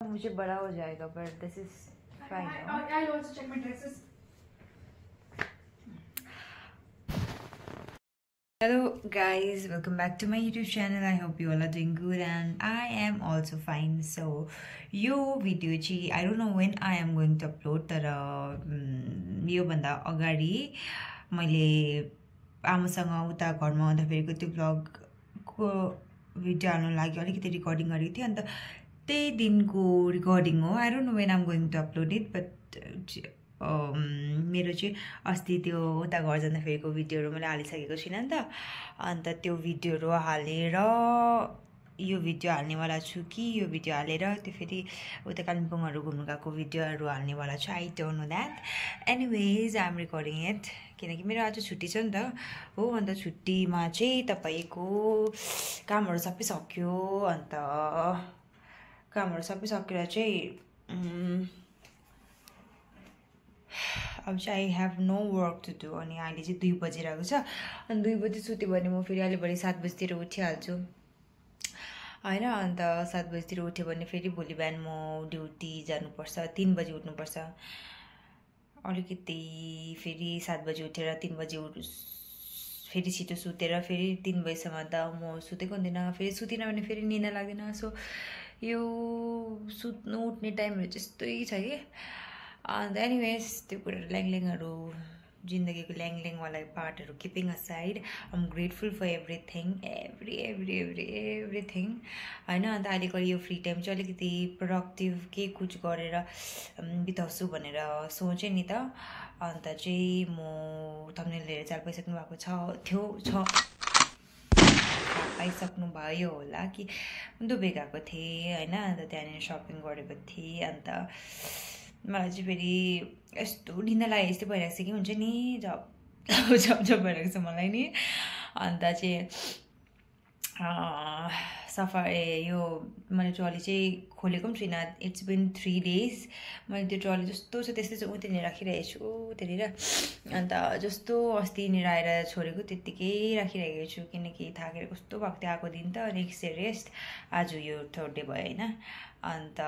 मुझे बड़ा हो जाएगा, but this is fine. I'll also check my dresses. Hello guys, welcome back to my YouTube channel. I hope you all are doing good and I am also fine. So यो video चाहिँ I don't know when I am going to upload, तर यो भन्दा अगाडि मैले आमासँग उता घरमा आउँदाखेरिको त्यो भ्लगको भिडियो हाल्नु लागि अलिकति रिकर्डिङ गरेको थिएँ। अन्त त्यही दिनको रिकर्डिङ हो। I don't know when I'm going to upload it, but मेरो चाहिँ अस्ति त्यो उता घर जाँदाखेरिको भिडियोहरू मैले हालिसकेको छुइनँ नि त। अन्त त्यो भिडियोहरू हालेर यो भिडियो हाल्नेवाला छु कि यो भिडियो हालेर त्यो फेरि उता कालिम्पोङहरू घुम्नु गएको भिडियोहरू हाल्नेवाला छु। I don't know that. Anyways I am recording it, किनकि मेरो आज छुट्टी छ नि त हो। अन्त छुट्टीमा चाहिँ तपाईँको कामहरू सबै सक्यो। अन्त कामहरू सबै सकेर चाहिँ अब चाहिँ I have no work to do. अनि अहिले चाहिँ 2 बजिरहेको छ। अनि 2 बजी सुत्यो भने म फेरि अहिले भोलि 7 बजीतिर उठिहाल्छु होइन। अन्त 7 बजीतिर उठ्यो भने फेरि भोलि बिहान म ड्युटी जानुपर्छ। 3 बजी उठ्नुपर्छ। अलिकति फेरि 7 बजी उठेर 3 बजी फेरि छिटो सुतेर फेरि 3 बजीसम्म त म सुतेको हुँदैन। फेरि सुतिनँ भने फेरि निन्दा लाग्दैन। सो यो सुत्नु उठ्ने टाइमहरू त्यस्तै छ कि। अन्त एनिवेज त्यो कुराहरू ल्याङल्याङहरू जिन्दगीको ल्याङल्याङवाला पार्टहरू keeping aside, I am grateful for everything everything होइन। अन्त अहिलेको यो फ्री टाइम चाहिँ अलिकति प्रोडक्टिभ केही कुछ गरेर बिताउँछु भनेर सोचेँ नि त। अन्त चाहिँ म थम्बनेल हेरेर चाल पाइसक्नु भएको छ पाइसक्नु भयो होला कि दुबई गएको थिएँ होइन। अन्त त्यहाँनिर सपिङ गरेको थिएँ। अन्त मलाई चाहिँ फेरि यस्तो निन्दा लागेको जस्तो भइरहेको छ कि हुन्छ नि, जब भइरहेको छ मलाई नि। अन्त चाहिँ सफा यो मैले ट्रली चाहिँ खोलेको पनि छुइनँ। It's been 3 days. मैले त्यो ट्रली जस्तो छ त्यस्तै चाहिँ उतैनिर राखिरहेको छु त्यहाँनिर। अन्त जस्तो अस्तिनिर आएर छोडेको त्यत्तिकै राखिरहेको छु, किनकि थाकेर कस्तो भएको थियो आएको दिन त। नेक्स्ट डे रेस्ट, आज यो 3rd डे भयो होइन। अन्त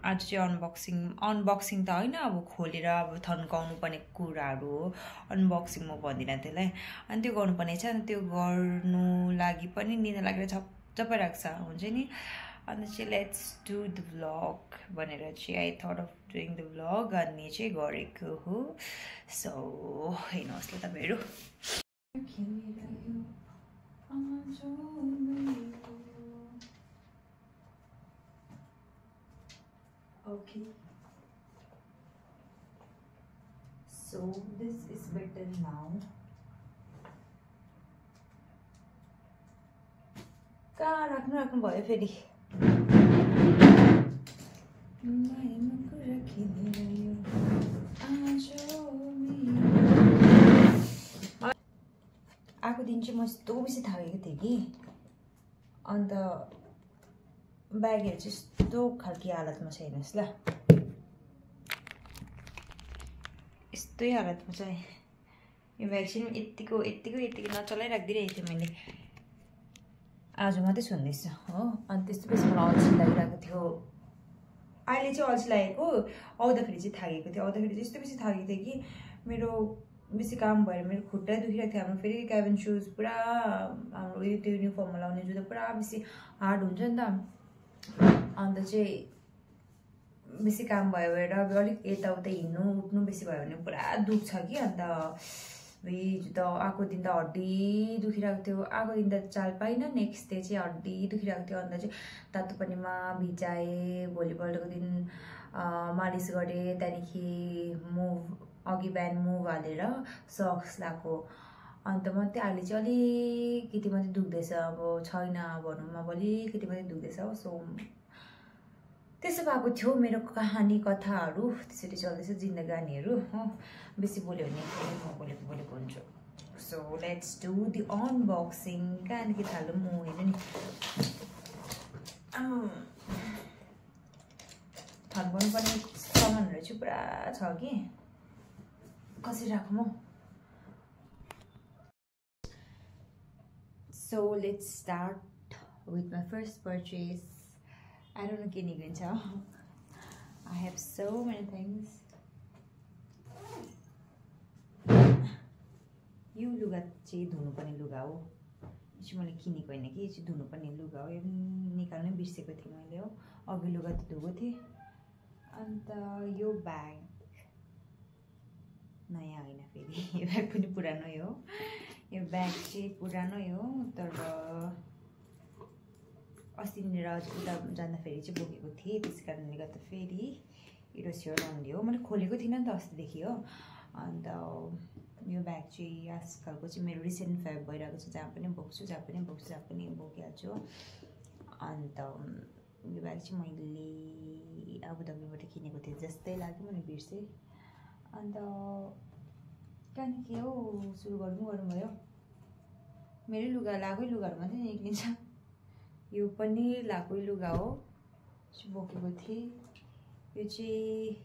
आज चाहिँ अनबक्सिङ त होइन, अब खोलेर अब थन्काउनु पर्ने कुराहरू हो। अनबक्सिङ म भन्दिनँ त्यसलाई। अनि त्यो गर्नुपर्ने छ। अनि त्यो गर्नु लागि पनि निदा लागेर छप्प राख्छ हुन्छ नि। अन्त चाहिँ लेट्स डु द भ्लग भनेर चाहिँ I thought of doing the vlog अनि चाहिँ गरेको हो। सो हेर्नुहोस् ल तपाईँहरू। Okay, so this is better now. कहाँ राख्नु भयो फेरि आएको दिन चाहिँ म यस्तो बेसी थाकेको थिएँ कि। अन्त ब्यागहरू चाहिँ यस्तो खालको हालतमा छ हेर्नुहोस् ल, यस्तै हालतमा छ। यो ब्याग चाहिँ यत्तिको नचलाइराखिदिइरहेको थिएँ मैले। आज मात्रै सुन्दैछु हो। अनि त्यस्तो बेसी मलाई अल्छी लागिरहेको थियो। अहिले चाहिँ अल्छी लागेको, आउँदाखेरि चाहिँ थाकेको थियो। आउँदाखेरि चाहिँ यस्तो बेसी थाकेको थियो कि मेरो बेसी काम भएर मेरो खुट्टा दुखिरहेको थियो। हाम्रो फेरि क्याबिन सुज पुरा हाम्रो त्यो युनिफर्ममा लाउने जुत्ता पुरा बेसी हार्ड हुन्छ नि त। अन्त चाहिँ बेसी काम भयो भएर अब अलिक यताउता हिँड्नु उठ्नु बेसी भयो भने पुरा दुख्छ कि। अन्त हिजो त आएको दिन त हड्डी दुखिरहेको थियो। आएको दिन त चाल पाइनँ, नेक्स्ट डे चाहिँ हड्डी दुखिरहेको थियो। अन्त चाहिँ तातो पानीमा भिजाएँ। भोलिपल्टको दिन मालिस गरेँ। त्यहाँदेखि अघि बिहान मुभ हालेर सक्स लगाएको। अन्त मात्रै अहिले चाहिँ अलिकति मात्रै दुख्दैछ। अब छैन भनौँ, अब अलिकति मात्रै दुख्दैछ हो। सो त्यसो भएको थियो मेरो कहानी कथाहरू। त्यसरी चल्दैछ जिन्दगानीहरू हो। बेसी बोल्यो भने म बोलेको हुन्छु। So let's do the unboxing. कहाँदेखि थालौँ म हेर्नु नि। थन्काउनु पर्ने सामानहरू चाहिँ पुरा छ कि, कसरी राखौँ म। So let's start with my first purchase. I don't know के निक्लिन्छ I have so many things यो लुगा चाहिँ धुनुपर्ने लुगा हो यो चाहिँ मैले किनेको हैन कि यो चाहिँ धुनुपर्ने लुगा हो यो निकाल्नै बिर्सेको थिएँ मैले हो अघि लुगा त धुएको थिएँ अन्त यो ब्याग नयाँ हैन फेरि यो ब्याग पनि पुरानै हो यो ब्याग चाहिँ पुरानै हो तर अस्तिनिर उता जाँदाखेरि चाहिँ बोकेको थिएँ त्यस कारणले गर्दा फेरि इट वाज हियर ओन्ली हो मैले खोलेको थिइनँ नि त अस्तिदेखि हो अन्त यो ब्याग चाहिँ आजकलको चाहिँ मेरो रिसेन्ट फेभ भइरहेको छ जहाँ पनि बोक्छु जहाँ पनि बोकिहाल्छु अन्त यो ब्याग चाहिँ मैले अबुधाबीबाट किनेको थिएँ जस्तै लाग्यो मैले बिर्सेँ अन्त कहाँ के हो सुरु गर्नुभयो मेरो लुगा लागै लुगाहरू मात्रै निक्लिन्छ यो पनि लागै लुगा हो बोकेको थिएँ यो चाहिँ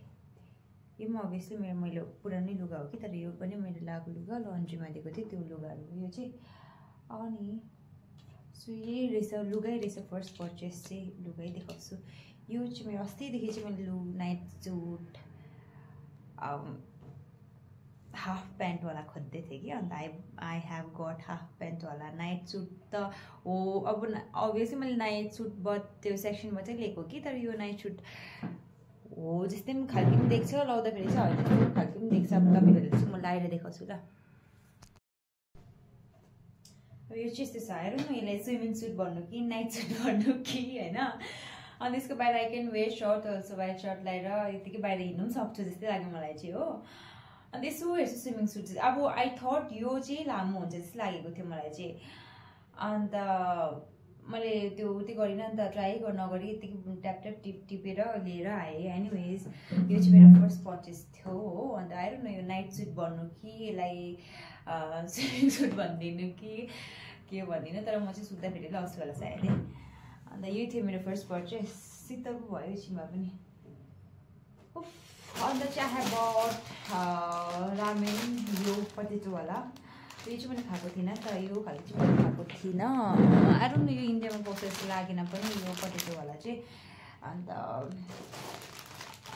यो पनि अभियसली मैले पुरानै लुगा हो कि तर यो पनि मैले लागु लुगा लन्ड्रीमा दिएको थिएँ त्यो लुगाहरू यो चाहिँ अनि सो यही रहेछ लुगै रहेछ फर्स्ट पर्चेस चाहिँ लुगै देखाउँछु यो चाहिँ मेरो अस्तिदेखि चाहिँ मैले नाइट सुट हाफ प्यान्टवाला खोज्दै थिएँ कि अन्त आई हेभ गट हाफ प्यान्टवाला नाइट सुट त हो अब अभियसली मैले नाइट सुट त्यो सेक्सनबाटै लिएको कि तर यो नाइट सुट हो जस्तै पनि खालको पनि देख्छ लाउँदाखेरि चाहिँ होइन खालको पनि देख्छ अब तपाईँहरूले चाहिँ म लगाएर देखाउँछु ल अब यो चाहिँ यस्तो छ हेरौँ न यसलाई स्विमिङ सुट भन्नु कि नाइट सुट भन्नु कि होइन अनि यसको बाहिर I can wear shirt also white shirt लगाएर यतिकै बाहिर हिँड्नु पनि सक्छु जस्तै लाग्यो मलाई चाहिँ हो अन्त यसो हेर्छु स्विमिङ सुट चाहिँ अब आई थट यो चाहिँ लामो हुन्छ जस्तो लागेको थियो मलाई चाहिँ अन्त मैले त्यो उतै गरिनँ नि त ट्राई गर्न अगाडि यतिकै ट्याप टिपेर लिएर आएँ एनिवेज यो चाहिँ मेरो फर्स्ट पर्चेस थियो हो अन्त आएर न यो नाइट सुट भन्नु कि यसलाई स्विमिङ सुट भनिदिनु कि के भनिदिनु तर म चाहिँ सुत्दाखेरि लाउँछु होला सायद अन्त यही थियो मेरो फर्स्ट पर्चेस शीतल पो भयो एकछिनमा पनि अन्त चाहिँ आई हेभ बट रामेन यो पटेटोवाला यो चाहिँ मैले खाएको थिइनँ त यो खालको चाहिँ मैले खाएको थिइनँ आई डोन्ट नो यो इन्डियामा पाउँछ जस्तो लागेन पनि यो पटेटोवाला चाहिँ अन्त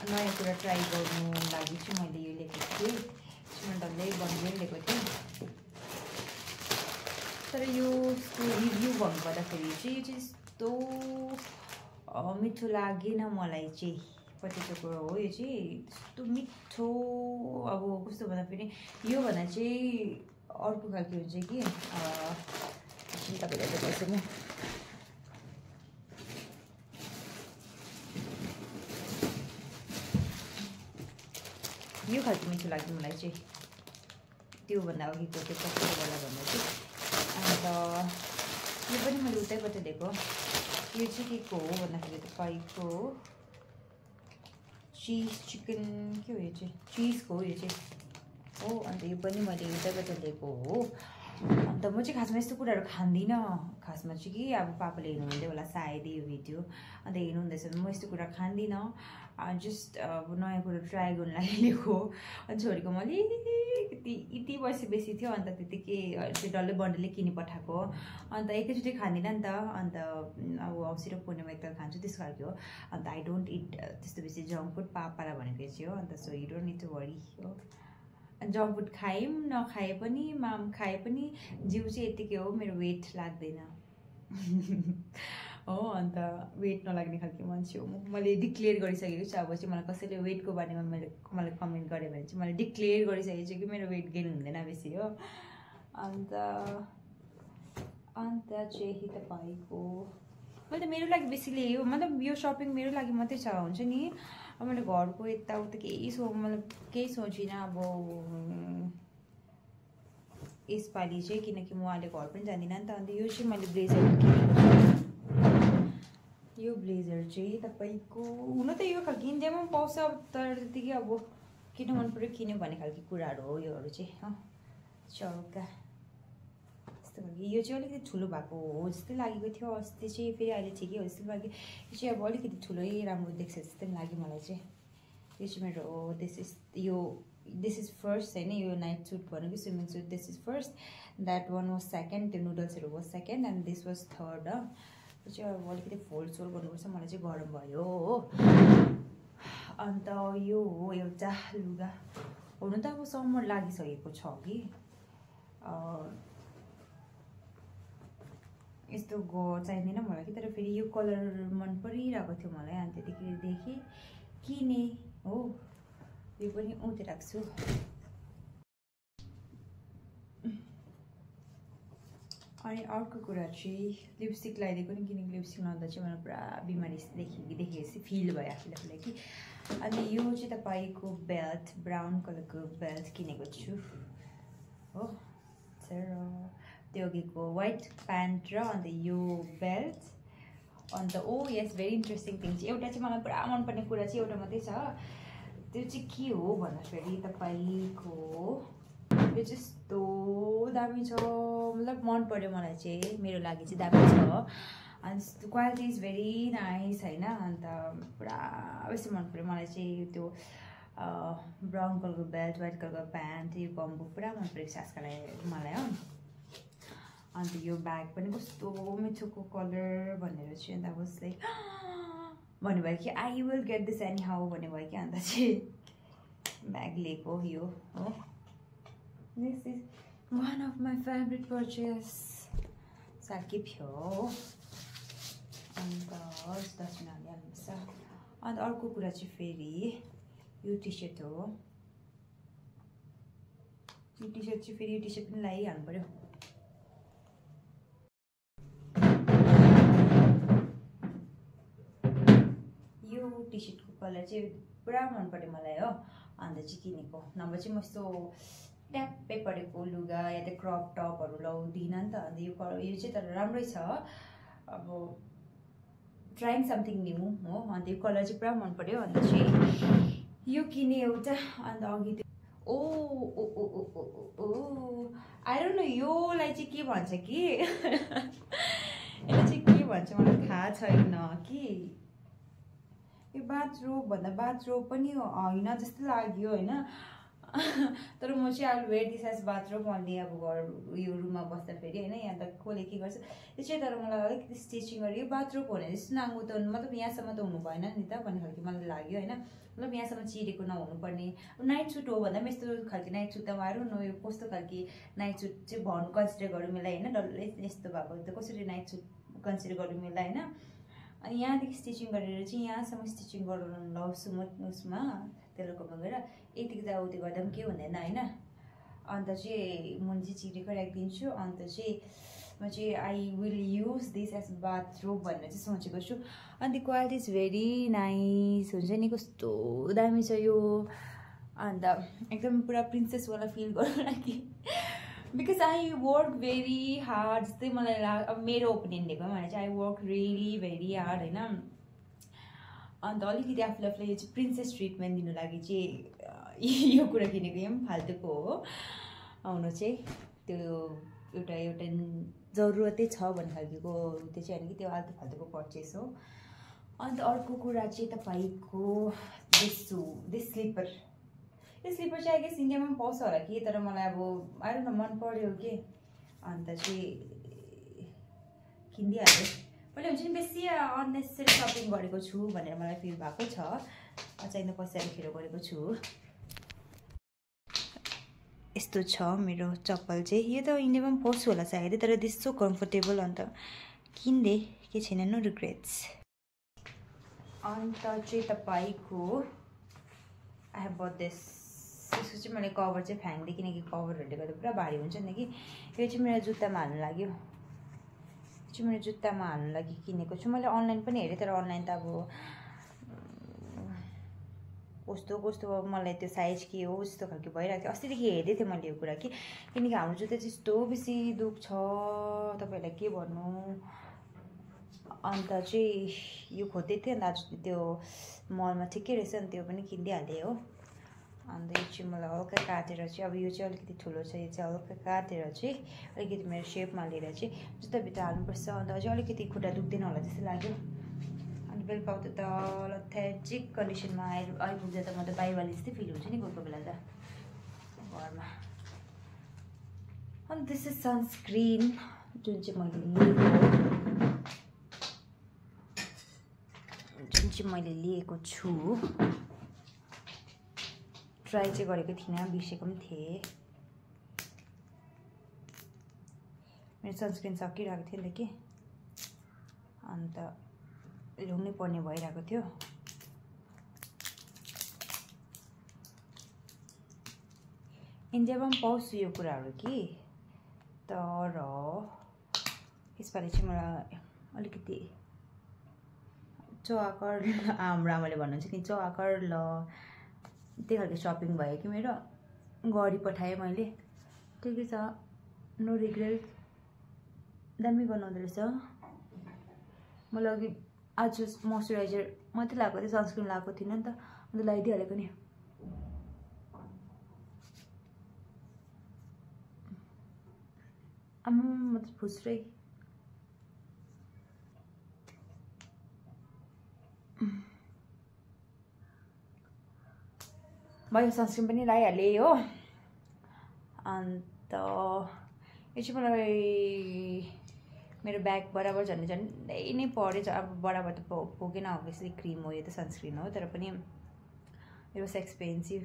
नयाँ कुरा ट्राई गर्नु लागि चाहिँ मैले यो लिएको थिएँ मैले डल्लै बनिएर लिएको थिएँ तर यो रिभ्यू भन्नुपर्दाखेरि चाहिँ यो चाहिँ यस्तो मिठो लागेन मलाई चाहिँ पटेटोको हो यो चाहिँ यस्तो मिठो अब कस्तो भन्दाखेरि यो भन्दा चाहिँ अर्को खालको हुन्छ कि तपाईँलाई देखाउँछु म यो खालको मिठो लाग्यो मलाई चाहिँ त्योभन्दा अघिको त्यो पटेटोवाला भन्दा चाहिँ अन्त यो पनि मैले उतैबाट लिएको यो चाहिँ के को हो भन्दाखेरि तपाईँको चिज चिकन के हो यो चाहिँ चिजको हो यो चाहिँ हो अन्त यो पनि मैले उतैबाट लिएको हो अन्त म चाहिँ खासमा यस्तो कुराहरू खाँदिनँ खासमा चाहिँ कि अब पापाले हेर्नुहुँदै होला सायद यो भिडियो अन्त हेर्नुहुँदैछ भने म यस्तो कुरा खाँदिनँ जस्ट अब नयाँ कुरा ट्राई गर्नु लागि लिएको अनि छोरीको म अलिकति यति वर्ष बेसी थियो अन्त त्यतिकै त्यो डल्लै बन्डलले किनि पठाएको अन्त एकैचोटि खाँदिनँ नि त अन्त अब औँसी र पूर्णिमा एकताल खान्छु त्यस्तो खालको हो अन्त आई डोन्ट इट त्यस्तो बेसी जङ्क फुड पापालाई भनेको चाहिँ हो and so you don't need to worry हो जङ्क फुड खाए पनि नखाए पनि माम खाए पनि जिउ चाहिँ यतिकै हो मेरो वेट लाग्दैन हो अन्त वेट नलाग्ने खालको मान्छे हो मैले डिक्लेयर गरिसकेको छु अब चाहिँ मलाई कसैले वेटको बारेमा मलाई कमेन्ट गरेँ भने चाहिँ मैले डिक्लेयर गरिसकेको छु कि मेरो वेट गेन हुँदैन बेसी हो अन्त चाहिँ तपाईँको मैले त मेरो लागि बेसी ल्यायो मतलब यो सपिङ मेरो लागि मात्रै छ हुन्छ नि अब मैले घरको यताउता मतलब केही सोचिनँ अब यसपालि चाहिँ किनकि म अहिले घर पनि जाँदिनँ नि त अन्त यो चाहिँ मैले ब्लेजर किनेको छु यो ब्लेजर चाहिँ तपाईँको हुन त यो खालको इन्डियामा पनि पाउँछ तर त्यतिकै अब किन मन पऱ्यो किन्यो भन्ने खालको कुराहरू हो योहरू चाहिँ चौका यस्तो खालको यो चाहिँ अलिकति ठुलो भएको हो जस्तै लागेको थियो अस्ति चाहिँ फेरि अहिले ठिकै हो जस्तो लाग्यो यो चाहिँ अब अलिकति ठुलै राम्रो देख्छ जस्तै लाग्यो मलाई चाहिँ यो चाहिँ मेरो दिस इज फर्स्ट होइन यो नाइट सुट भन्नु कि swimming suit this is first that one was second त्यो नुडल्सहरू was second and this was third चाहिँ अब अलिकति फोल्ड गर्नुपर्छ मलाई चाहिँ गरम भयो हो अन्त यो हो एउटा लुगा हुनु त अब समर लागिसकेको छ कि यस्तो चाहिँदैन मलाई कि तर फेरि यो कलर मन परिरहेको थियो मलाई अनि त्यतिखेरदेखि किने हो यो पनि उतै राख्छु अनि अर्को कुरा चाहिँ लिपस्टिक लगाइदिएको नि किनकि लिपस्टिक लगाउँदा चाहिँ मलाई पुरा बिमारी देखेपछि फिल भयो आफूलाई कि अनि यो चाहिँ तपाईँको बेल्ट ब्राउन कलरको बेल्ट किनेको छु हो त्यो अघिको व्हाइट प्यान्ट र अन्त यो belt and oh yes very interesting thing चाहिँ एउटा चाहिँ मलाई पुरा मनपर्ने कुरा चाहिँ एउटा मात्रै छ त्यो चाहिँ के हो भन्दाखेरि तपाईँको यो चाहिँ यस्तो दामी छ मतलब मन पर्यो मलाई चाहिँ मेरो लागि चाहिँ दामी छ अनि क्वालिटी इज भेरी नाइस होइन अन्त पुरा बेसी मन पर्यो मलाई चाहिँ त्यो ब्राउन कलरको बेल्ट व्हाइट कलरको प्यान्ट यो कम्बो पुरा मन परेको छ आजकल मलाई हो अन्त यो ब्याग पनि कस्तो मिठोको कलर भनेर चाहिँ अन्त वाज लाइक भन्नुभयो कि I will get this anyhow भन्नुभयो कि अन्त चाहिँ ब्याग लिएको यो हो this is one of my favourite purchase साकी थियो अन्त 10 मिनट हाल्नुपर्छ अन्त अर्को कुरा चाहिँ फेरि यो टी सर्ट हो यो टी सर्ट चाहिँ फेरि यो टी सर्ट पनि लगाइहाल्नु पऱ्यो यो टी सर्टको कलर चाहिँ पुरा मन पर्यो मलाई हो अन्त चाहिँ किनेको नभए चाहिँ म यस्तो ट्याप्पै परेको लुगा या त क्रप टपहरू लाउँदिनँ नि त अन्त यो चाहिँ तर राम्रै छ अब ट्राइङ समथिङ न्यू हो अन्त यो कलर चाहिँ पुरा मन पर्यो अन्त चाहिँ यो किने एउटा अन्त अघि ओ आई डोन्ट नो योलाई चाहिँ के भन्छ कि यसलाई चाहिँ के भन्छ मलाई थाहा छैन कि यो बाथरोब भन्दा बाथरोब पनि होइन जस्तो लाग्यो होइन तर म चाहिँ अब wear this as bathrobe only अब घर यो रुममा बस्दाखेरि होइन यहाँ त कसले के गर्छ यो चाहिँ तर मलाई अलिकति स्टिचिङ गरेर यो बाथरोब भने जस्तो नाङ्गो त मतलब यहाँसम्म त हुनु भएन नि त भन्ने खालको मलाई लाग्यो होइन मतलब यहाँसम्म चिरेको नहुनुपर्ने नाइट सुट हो भन्दा पनि यस्तो खालको नाइट सुट त मारौँ न यो कस्तो खालको नाइट सुट चाहिँ भन्नु कन्सिडर गरौँ मलाई होइन डल्लै यस्तो भएको त कसरी नाइट सुट कन्सिडर गरौँ मलाई होइन अनि यहाँदेखि स्टिचिङ गरेर चाहिँ यहाँसम्म स्टिचिङ गराउनु लाउँछु म उसमा टेलरकोमा गएर यतिको त उति गर्दा पनि के हुँदैन होइन अन्त चाहिँ मुनि चाहिँ चिरेको राखिदिन्छु अन्त चाहिँ म चाहिँ I will use this as bathrobe भनेर चाहिँ सोचेको छु अन्त क्वालिटी इज भेरी नाइस हुन्छ नि कस्तो दामी छ यो अन्त एकदम पुरा प्रिन्सेसवाला फिल गर्नु लागि because I work very hard जस्तै मलाई अब मेरो ओपिनियन दिएको भने चाहिँ I work really very hard होइन अन्त अलिकति आफूले यो चाहिँ प्रिन्सेस ट्रिटमेन्ट दिनु लागि चाहिँ यो कुरा किनेको यो पनि फाल्तुको हो आउनु चाहिँ त्यो एउटा जरुरतै छ भन्ने खालको त्यो चाहिँ होइन कि त्यो आल्तु फाल्तुको पर्चेस हो अन्त अर्को कुरा चाहिँ तपाईँको दिस स्लिपर यो स्लिपर चाहिँ आई गेस इन्डियामा पनि पाउँछ होला कि तर मलाई अब आएर न मन पर्यो कि अन्त चाहिँ किनिदिइहालेँ मैले हुन्छ नि बेसी अननेसेसरी सपिङ गरेको छु भनेर मलाई फिल भएको छ चाहिँदा पैसाले खेर गरेको छु यस्तो छ मेरो चप्पल चाहिँ यो त इन्डियामा पनि पाउँछु होला सायदै तर दिस सो कम्फर्टेबल अन्त किन्दे के छैन नो रिग्रेट्स अन्त चाहिँ तपाईँको आई हेभ बट दिस यसको चाहिँ मैले कभर चाहिँ फ्याङ्दै किनकि कभरहरूले गर्दा पुरा भारी हुन्छ नि कि यो चाहिँ मेरो जुत्तामा हाल्नु लाग्यो चाहिँ मैले जुत्तामा हाल्नु लागि किनेको छु मैले अनलाइन पनि हेरेँ तर अनलाइन त अब कस्तो मलाई त्यो साइज के हो यस्तो खालको भइरहेको थियो अस्तिदेखि हेर्दै थिएँ मैले यो कुरा कि किनकि हाम्रो जुत्ता चाहिँ यस्तो बेसी दुख्छ तपाईँहरूलाई के भन्नु अन्त चाहिँ यो खोज्दै थिएँ अन्त आज त्यो मलमा ठिकै रहेछ नि त्यो पनि किनिदिइहालेँ हो अन्त यो चाहिँ मलाई हल्का काटेर चाहिँ अब यो चाहिँ अलिकति ठुलो छ यो चाहिँ हल्का काटेर चाहिँ अलिकति मेरो सेपमा लिएर चाहिँ जुत्ताभित्र हाल्नुपर्छ अन्त अझै अलिकति खुट्टा दुख्दैन होला जस्तो लाग्यो अनि बेलुका उता त लथेजिक कन्डिसनमा आइपुग्दा त म त बाइवाली जस्तै फिल हुन्छ नि कोही कोही बेला त घरमा अनि दिस इज सनस्क्रिन जुन चाहिँ मैले लिएको जुन चाहिँ मैले लिएको छु ट्राई चाहिँ गरेको थिइनँ, बिर्सेको पनि थिएँ। मेरो सनस्क्रिन सकिरहेको थियो नि त कि, अन्त ल्याउनै पर्ने भइरहेको थियो। इन्डियामा पनि पाउँछु यो कुराहरू कि, तर यसपालि चाहिँ मलाई अलिकति चौआकर हाम्रो आमाले भन्नुहुन्छ कि चौआकर ल त्यही खालको सपिङ भयो कि मेरो, गरिपठाएँ मैले। ठिकै छ, नो रिग्रेट, दामी बनाउँदो रहेछ। मैले अघि आज मोइस्चराइजर मात्रै लगाएको थिएँ, सनस्क्रिन लगाएको थिइनँ नि त, अन्त लगाइदिइहालेको नि। म त फुस्रै भयो, सनस्क्रिन पनि लगाइहालेँ हो। अन्त यो चाहिँ मलाई मेरो ब्याग बराबर झन्डै नै पऱ्यो। अब बराबर त पुगेन, अभियसली क्रिम हो, यो त सनस्क्रिन हो, तर पनि इट वाज एक्सपेन्सिभ।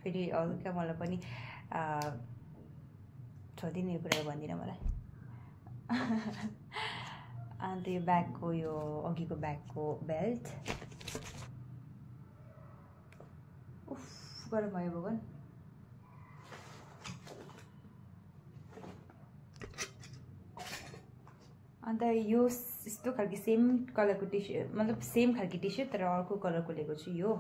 फेरि हल्का मलाई पनि छोडिदिनु यो कुरा भन्दिनँ मलाई। अन्त यो ब्यागको यो अघिको ब्यागको बेल्ट उफ गरम भयो भगवान। अन्त यो यस्तो खालको सेम कलरको टी सर्ट, मतलब सेम खालको टी सर्ट तर अर्को कलरको लिएको छु यो।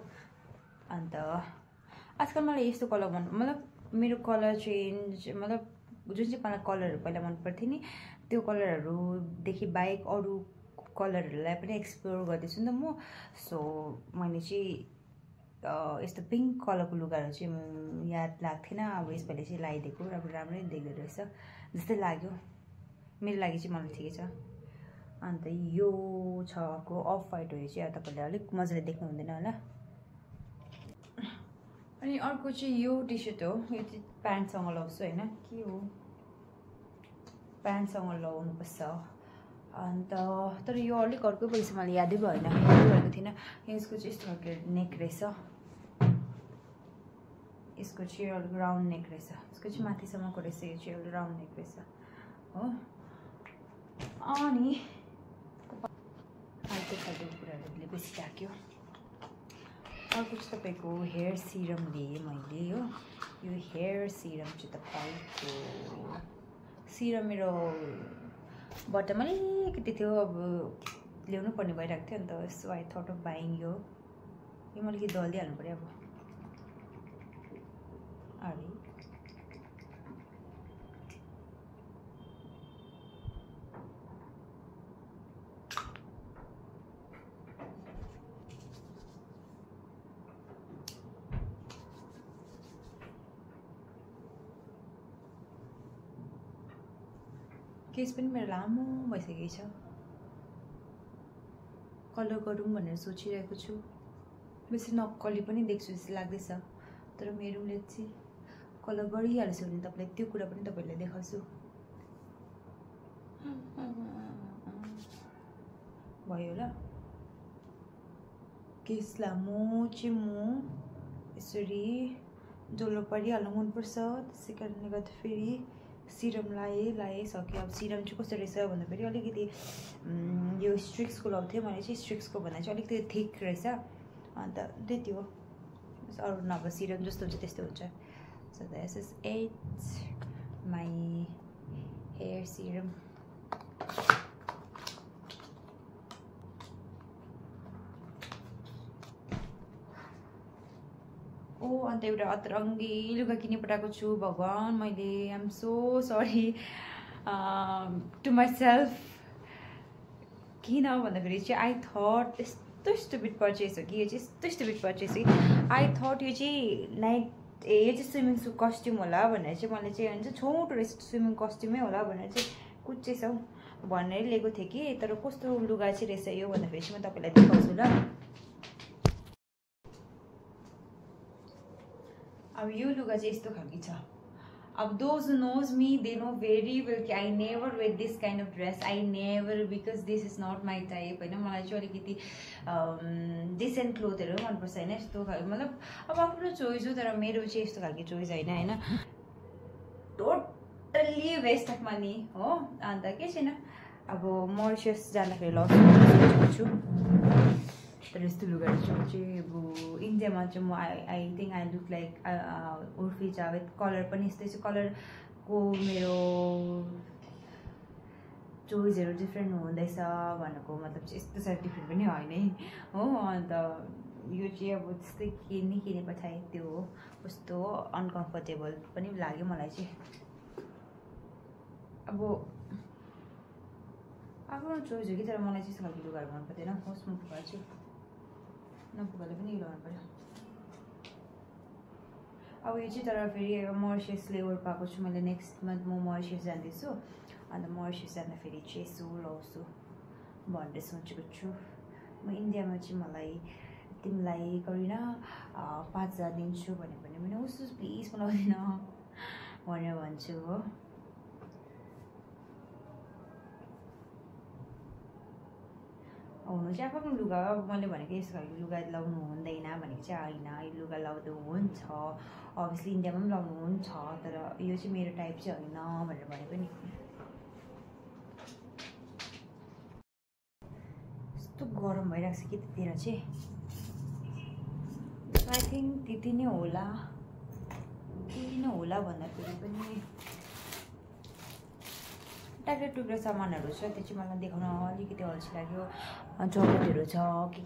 अन्त आजकल मलाई यस्तो कलर मतलब मेरो कलर चेन्ज, मतलब जुन चाहिँ मलाई कलरहरू पहिला मन पर्थ्यो नि, त्यो कलरहरूदेखि बाहेक अरू कलरहरूलाई पनि एक्सप्लोर गर्दैछु नि त म। सो मैले चाहिँ यस्तो पिङ्क कलरको लुगाहरू चाहिँ याद लाग्थेन, अब यसपालि चाहिँ लगाइदिएको, अब राम्रै देख्दो रहेछ जस्तै लाग्यो मेरो लागि चाहिँ, मलाई ठिकै छ। अन्त यो छ अर्को अफ वाइट हो, यो चाहिँ तपाईँले अलिक मजाले देख्नु हुँदैन होला। अनि अर्को चाहिँ यो टी सर्ट हो, यो चाहिँ प्यान्टसँग लाउँछु होइन, के हो प्यान्टसँग लाउनुपर्छ। अन्त तर यो अलिक अर्कै पैसा मलाई यादै भएन, यादै भएको थिएन। यसको चाहिँ यस्तो खालको नेक रहेछ, यसको चाहिँ अलिक राउन्ड नेक रहेछ, यसको चाहिँ माथिसम्मको रहेछ, यो चाहिँ अलिक राउन्ड नेक रहेछ हो। अनि अर्को खालको कुराहरूले बेसी ढाक्यो। अर्को चाहिँ तपाईँको हेयर सिरम लिएँ मैले हो। यो हेयर सिरम चाहिँ तपाईँको सिरम मेरो बट्टामा अलिकति थियो, अब ल्याउनु पर्ने भइरहेको थियो, अन्त so I thought of buying यो मैले के दलिहाल्नु पऱ्यो अब। अरे केस पनि मेरो लामो भइसकेको छ, कलर गरौँ भनेर सोचिरहेको छु। बेसी नक्कली पनि देख्छु जस्तो लाग्दैछ, तर मेरोले चाहिँ कलर गरिहाल्छु भने तपाईँलाई त्यो कुरा पनि तपाईँलाई देखाउँछु। भयो ल, केस लामो चाहिँ म यसरी डल्लो परिहाल्नु मनपर्छ, त्यसै कारणले गर्दा फेरि सिरम लाएँ सक्यो। अब सिरम चाहिँ कस्तो रहेछ भन्दाखेरि अलिकति यो स्ट्रिक्सको लगाउँथेँ मैले चाहिँ, स्ट्रिक्सको भन्दा चाहिँ अलिकति थिक रहेछ। अन्त त्यति हो, अरू नभए सिरम जस्तो हुन्छ त्यस्तो हुन्छ। So this is it my hair serum. And एउटा अतरङ्गी लुगा किनी पठाएको छु भगवान् मैले, I am so sorry to myself. किन भन्दाखेरि चाहिँ आई थट यस्तो स्टुपिड पर्चेस हो कि यो चाहिँ, यस्तो स्टुपिड पर्चेस हो कि आई थट यो चाहिँ नाइट यो चाहिँ स्विमिङ कस्ट्युम होला भनेर चाहिँ मैले चाहिँ हुन्छ छोटो रहेछ स्विमिङ कस्ट्युमै होला भनेर चाहिँ कुच्चेछ भनेर लिएको थिएँ कि, तर कस्तो लुगा चाहिँ रहेछ यो भन्दाखेरि चाहिँ म तपाईँलाई देखाउँछु ल। अब यो लुगा चाहिँ यस्तो खालको छ। अब those who knows me, they know very well कि I never wear this kind of dress. I never, because this is not my type होइन. मलाई चाहिँ अलिकति डिसेन्ट क्लोथहरू मनपर्छ होइन. यस्तो खालको मतलब अब आफ्नो चोइस हो, तर मेरो चाहिँ यस्तो खालको चोइस होइन होइन. टोटल्ली वेस्ट अफ मनी हो. अन्त के छैन, अब मरिसियस जाँदाखेरि लस छु, तर यस्तो लुगाहरू चाहिँ अब इन्डियामा चाहिँ म I think I look like Urfi Javed. Colour पनि यस्तै छ, कलरको मेरो चोइसहरू डिफ्रेन्ट हुँदैछ भनेको मतलब चाहिँ यस्तो साह्रो डिफ्रेन्ट पनि होइन है हो. अन्त यो चाहिँ अब त्यस्तै किने पठाएँ त्यो हो. कस्तो अनकम्फर्टेबल पनि लाग्यो मलाई चाहिँ. अब आफ्नो चोइस हो कि, तर मलाई चाहिँ यस्तो खालको लुगाहरू मन पर्दैन. होस् म पुगाल्छु, नपुगाले पनि लगाउनु पऱ्यो. अब यो चाहिँ तर फेरि मरिसियसले ओर पाएको छु मैले. नेक्स्ट मन्थ म मरिसियस जाँदैछु. अन्त मरिसियस जाँदाखेरि चाहिँ यसो लाउँछु भनेर सोचेको छु. म इन्डियामा चाहिँ मलाई तिमीलाई करिना 5,000 दिन्छु भन्यो भने पनि उस प्लिज बनाउँदिन भनेर भन्छु हो. हुनु चाहिँ आफ्नो लुगा. अब मैले भनेको यस्तो खालको लुगा लाउनु हुँदैन भनेको चाहिँ होइन. यो लुगा लाउँदा हुन्छ, अभियसली इन्डियामा पनि लाउनु हुन्छ, तर यो चाहिँ मेरो टाइप चाहिँ होइन भनेर भनेको नि. यस्तो गरम भइरहेको छ कि त्यतिर चाहिँ. आई थिङ्क त्यति नै होला भन्दाखेरि पनि टाइगर टुक्रा सामानहरू छ, त्यो चाहिँ मलाई देखाउन अलिकति अल्छी लाग्यो. चकलेटहरू छ, के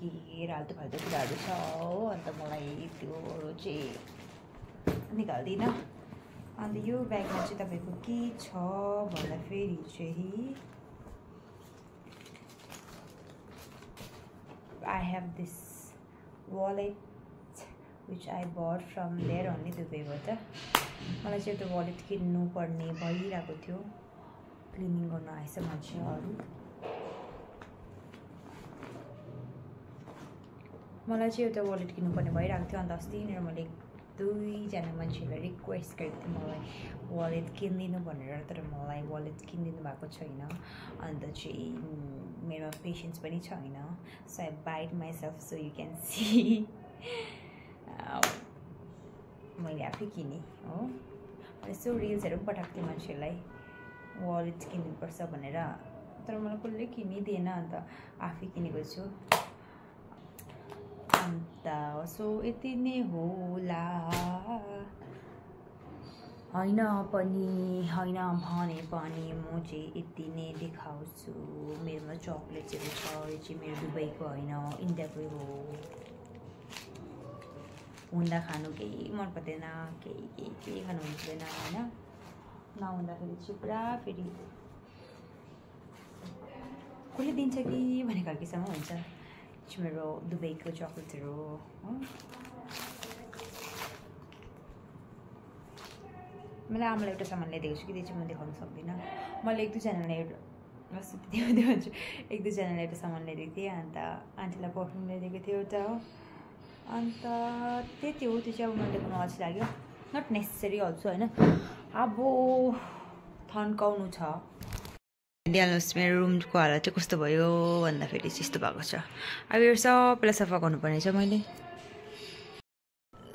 फाल्तु कुराहरू छ हो. अन्त मलाई त्योहरू चाहिँ निकाल्दिनँ. अन्त यो ब्यागमा चाहिँ तपाईँको के छ भन्दाखेरि चाहिँ I have this wallet which I bought from there only, दुबईबाट. मलाई चाहिँ त्यो वालेट किन्नुपर्ने भइरहेको थियो. क्लिनिङ गर्न आएछ मान्छेहरू. मलाई चाहिँ एउटा वालेट किन्नुपर्ने भइरहेको थियो. अन्त अस्ति नै मैले 2जना मान्छेलाई रिक्वेस्ट गरेको थिएँ मलाई वालेट किनिदिनु भनेर, तर मलाई वालेट किनिदिनु भएको छैन. अन्त चाहिँ मेरो पेसेन्स पनि छैन. So I bite myself so you can see. मैले आफै किनेँ हो. यसो रिल्सहरू पनि पठाएको थिएँ मान्छेहरूलाई वालेट किन्नुपर्छ भनेर, तर मलाई कसले किनिदिएन. अन्त आफै किनेको छु. अन्त सो यति नै होला. होइन भने पनि म चाहिँ यति नै देखाउँछु. मेरोमा चक्लेट्सहरू छ. यो चाहिँ मेरो दुबईको होइन, इन्डियाकै हो. हुँदा खानु केही मन पर्दैन, केही खानु मन पर्दैन होइन. नहुँदाखेरि चाहिँ पुरा फेरि कसले दिन्छ कि भन्ने खालकोसम्म हुन्छ. चाहिँ मेरो दुबईको चकलेट्सहरू हो. मैले आमालाई एउटा सामान ल्याइदिएको छु कि त्यो चाहिँ म देखाउन सक्दिनँ. मैले एक दुईजनालाई एउटा सामान ल्याइदिएको थिएँ. अन्त आन्टीलाई पर्फ्युम ल्याइदिएको थियो एउटा हो. अन्त त्यति हो. त्यो चाहिँ अब मैले देखाउनु अल्छी लाग्यो. नट नेसेसरी अल्सो होइन. अब थन्काउनु छ. हेरिहाल्नुहोस् मेरो रुमको हालत चाहिँ कस्तो भयो भन्दाखेरि चाहिँ यस्तो भएको छ. अब यो सबैलाई सफा गर्नुपर्ने छ मैले.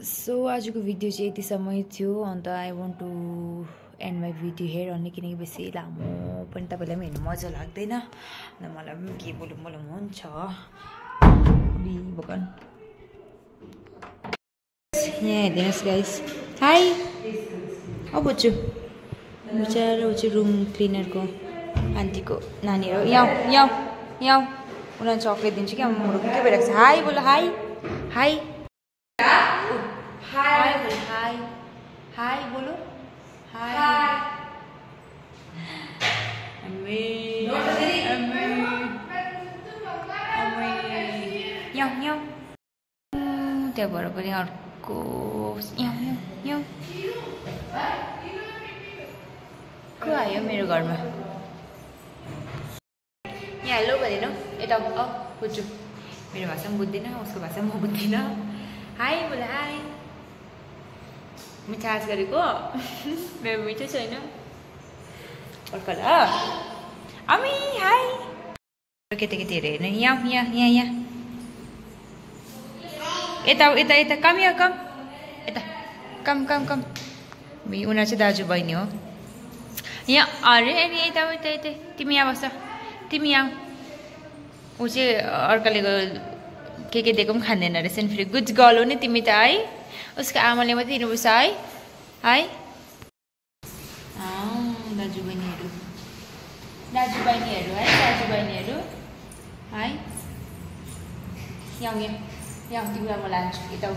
सो आजको भिडियो चाहिँ यतिसम्मै थियो. And I want to end my video here only, किनकि बेसी लामो पनि तपाईँलाई पनि हेर्नु मजा लाग्दैन. अन्त मलाई पनि के बोलौँ हुन्छ. भगवान यहाँ हेरिदिनुहोस् गाइस. हाई अब बुझ्छु बिचरा ऊ चाहिँ रुम क्लिनरको आन्टीको नानी हो. यहाँ उनीहरू चक्लेट दिन्छु कि. अब म के भइरहेको छ. हाई बोलो. हाई बोलो. त्यहाँबाट पनि अर्को को आयो मेरो घरमा. यहाँ हेलो भनेन यता बुझ्छु. मेरो भाषा पनि बुझ्दिनँ, उसको भाषा पनि म बुझ्दिनँ. हाई बोला. हाई मिठास गरेको मेरो मिठो छैन अर्कल अमी हाई केटाकेटीहरू हेर्नु यहाँ यहाँ यहाँ यहाँ यता यता यता कम यहाँ कम यता कम कम कम उनीहरू चाहिँ दाजुबहिनी हो यहाँ अरे अनि यता यता यता तिमी यहाँ बस्छ तिमी यहाँ ऊ चाहिँ अर्काले के दिएको पनि खाँदैन रहेछ नि फेरि गुड गर्ल हो नि तिमी त है उसको आमाले मात्रै दिनुपर्छ है है दाजुबहिनीहरू दाजुबहिनीहरू है दाजुबहिनीहरू है यहाँ यहाँ यहाँ तिमीलाई म लान्छु यता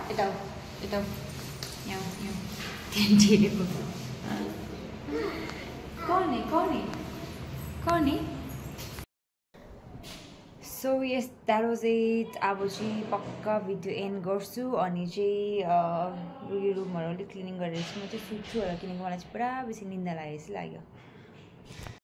यता यता यहाँ यहाँ कौन है so yes that was it अब चाहिँ पक्का भिडियो एन्ड गर्छु अनि चाहिँ यो रुमहरू अलिक क्लिनिङ गरेर चाहिँ म चाहिँ सुत्छु होला किनकि मलाई चाहिँ पुरा बेसी निन्दा लागेको जस्तो लाग्यो